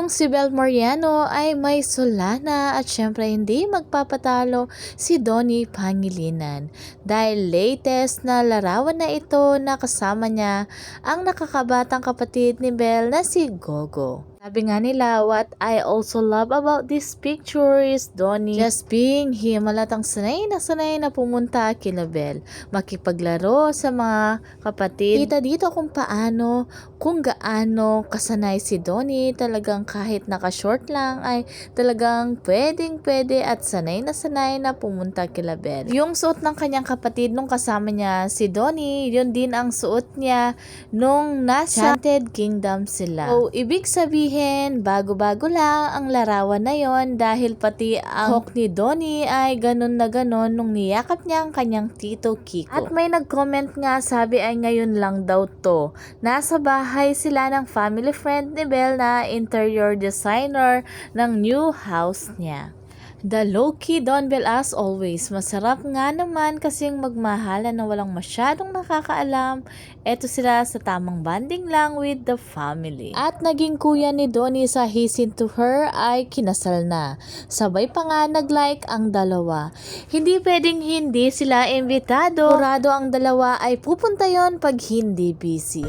Kung si Bel Mariano ay may Solana at syempre hindi magpapatalo si Donnie Pangilinan dahil latest na larawan na ito na kasama niya ang nakakabatang kapatid ni Bel na si Gogo. Sabi nga nila, what I also love about this picture is Donnie just being him, halatang sanay na pumunta kila Bel, makipaglaro sa mga kapatid. Kita dito kung gaano kasanay si Donnie, talagang kahit naka-short lang ay talagang pwede at sanay na pumunta kila Bel. Yung suot ng kanyang kapatid nung kasama niya si Donnie, yun din ang suot niya nung nasa Enchanted Kingdom sila. So, ibig sabihin, bago-bago lang ang larawan na yon dahil pati ang hawk ni Donnie ay ganun na ganun nung niyakap niya ang kanyang tito Kiko. At may nag-comment nga, sabi ay ngayon lang daw to. Nasa bahay sila ng family friend ni Bel na interior designer ng new house niya. The low-key Don Bel as always. Masarap nga naman kasing magmahalan na walang masyadong nakakaalam. Eto sila sa tamang banding lang with the family. At naging kuya ni Donnie sa He's Into Her ay kinasal na. Sabay pa nga nag-like ang dalawa. Hindi pwedeng hindi sila imbitado. Sigurado ang dalawa ay pupunta yon pag hindi busy.